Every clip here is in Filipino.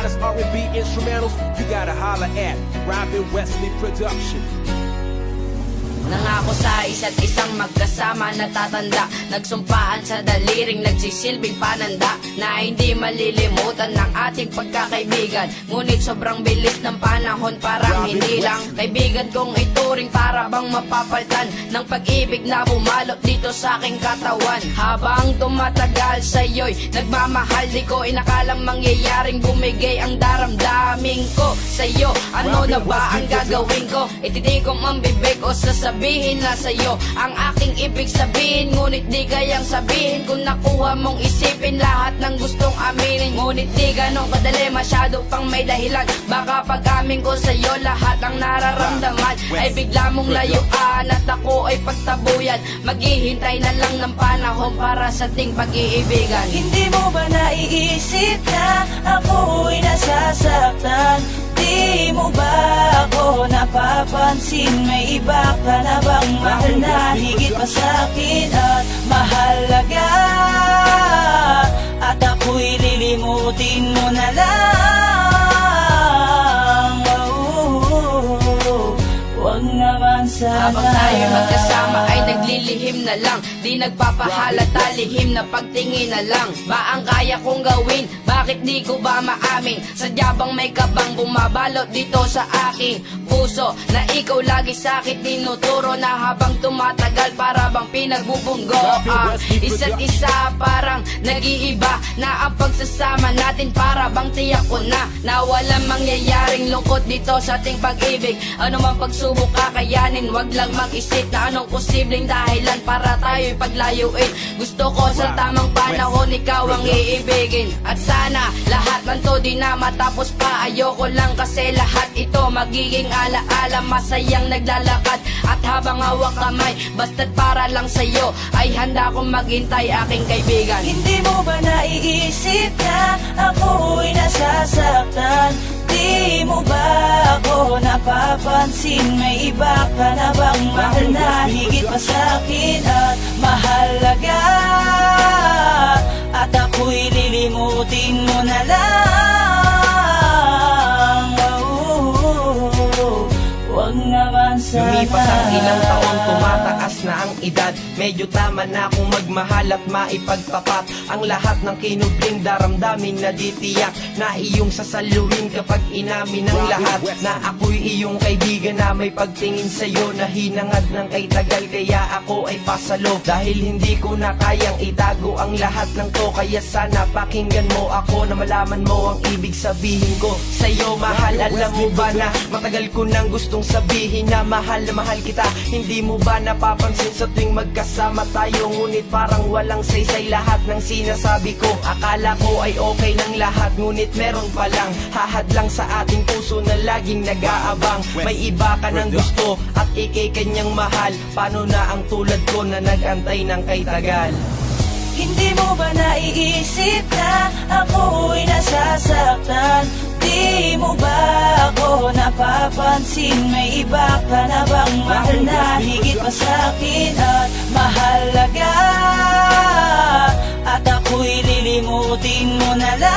hottest R&B instrumentals, you gotta holler at Robin Wesley Production. Nangako sa isa't isang magkasama natatanda, nagsumpaan sa daliring nagsisilbing pananda, na hindi malilimutan ng ating pagkakaibigan. Ngunit sobrang bilis ng panahon, parang hindi lang kaibigan kong ituring, para bang mapapaltan ng pag-ibig na bumalot dito sa aking katawan. Habang tumatagal sa'yo'y nagmamahal, di ko inakalang mangyayaring bumigay ang daramdamin ko sa'yo. Ano na ba ang gagawin ko? Ititikom ang bibig o sasabihin na sa'yo ang aking ibig sabihin, ngunit di kayang sabihin kung nakuha mong isipin lahat ng gustong aminin. Ngunit di ganun kadali, masyado pang may dahilan. Baka pag-amin ko sa'yo lahat ang nararamdaman ay bigla mong layuan at ako ay pagtabuyan. Maghihintay na lang ng panahon para sa ating pag-iibigan. Hindi mo ba naiisip na ako'y nasasaktan? Di mo ba ako napapansin? May iba ka na bang mahal na higit pa sa'kin at mahalaga? At ako'y lilimutin mo na lang. Huwag naman sana. Habang tayo magkasama ay naglilihim na lang, di nagpapahalata, lihim na pagtingin na lang. Ba ang kaya kong gawin? Bakit di ko ba maamin? Sadya bang may kabang bumabalot dito sa aking puso, na ikaw lagi sa'kin tinuturo, na habang tumatagal para bang pinagbubunggo ang isa't isa, parang nag-iiba na ang pagsasama natin, para bang tiyak ko na walang mangyayaring lungkot dito sa ating pag-ibig. Ano man pagsubok kakayanin, wag lang mag-isip na anong posibleng dahilan para tayo'y paglayuin. Gusto ko sa tamang panahon ikaw ang iibigin, at sana lahat ng to di na matapos pa. Ayoko lang kasi lahat ito magiging alaala, masayang naglalakad at habang hawak kamay, basta't para lang sa'yo ay handa kong maghintay, aking kaibigan. Hindi mo ba naiisip na ako'y nasasaktan? Di mo ba ako napapansin? May iba ka na bang mahal na higit pa sa'kin at mahalaga? At ako'y lilimutin mo na lang. Huwag naman sana. Lumipas ang ilang taon, tumataas na ang edad. Medyo tama na akong magmahal at maipagtapat ang lahat ng kinubling daramdamin na ditiyak, na iyong sasaluhin kapag inamin ng lahat, na ako'y iyong kaibigan na may pagtingin sa'yo, na hinangad ng kay tagal kaya ako ay pasalo. Dahil hindi ko na kayang itago ang lahat ng to, kaya sana pakinggan mo ako na malaman mo ang ibig sabihin ko sa'yo, mahal. Alam mo ba na matagal ko nang gustong sabihin na mahal kita? Hindi mo ba napapansin sa tuwing magkasama tayo, ngunit parang walang saysay lahat ng sinasabi ko? Akala ko ay okay ng lahat, ngunit meron palang hahadlang sa ating puso na laging nag-aabang. May iba ka ng gusto at ikay kanyang mahal. Paano na ang tulad ko na nag-antay ng kay tagal? Hindi mo ba naiisip na ako'y nasasaktan? Di mo ba ako napapansin? May iba ka na bang mahal na higit pa sa'kin at mahalaga? At ako'y lilimutin mo na lang.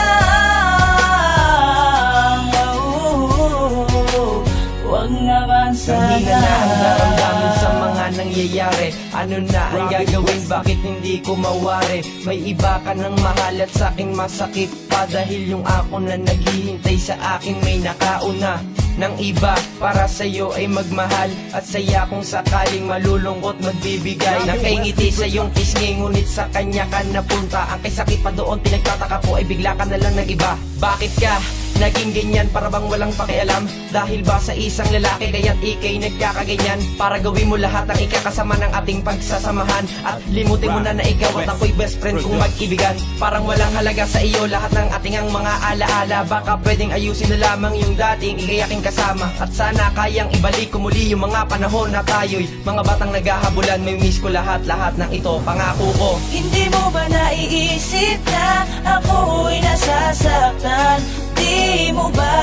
Huwag naman sana. Kanina na ang naramdamin sa mga nangyayari. Ano na ang gagawin? Bakit hindi ko mawari? May iba ka ng mahal at sa'king masakit pa, dahil yung ako na naghihintay sa akin may nakauna ng iba. Para sa'yo ay magmahal at saya kung sakaling malulungkot magbibigay ng kay ngiti sa iyong pisngi, ngunit sa kanya ka napunta. Ang kay sakit pa doon pinagtataka ko ay bigla ka na lang nag-iba. Bakit ka naging ganyan? Para bang walang pakialam? Dahil ba sa isang lalaki kaya't ikay nagkakaganyan? Para gawin mo lahat ang ikakasama ng ating pagsasamahan, at limutin mo na ikaw at ako'y best friend kong mag-ibigan. Parang walang halaga sa iyo lahat ng ating ang mga alaala. Baka pwedeng ayusin na lamang yung dating ikay aking kasama, at sana kayang ibalik ko muli yung mga panahon na tayo'y mga batang naghahabulan. May miss ko lahat ng ito, pangako ko. Hindi mo ba naiisip na ako'y nasasaktan? Di mo ba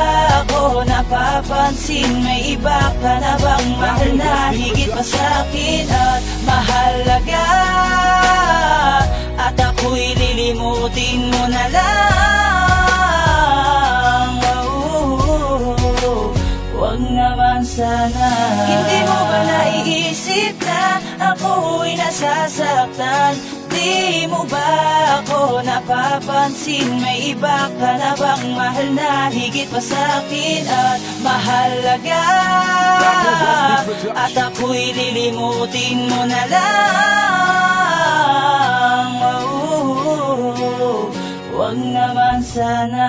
ako napapansin? May iba ka na bang mahal na higit pa sa'kin at mahalaga? At ako'y lilimutin mo na lang. nasasaktan? Di mo ba ako napapansin? May iba ka na bang mahal na higit pa sa'kin at mahalaga? At ako'y lilimutin mo na lang. Wag naman sana.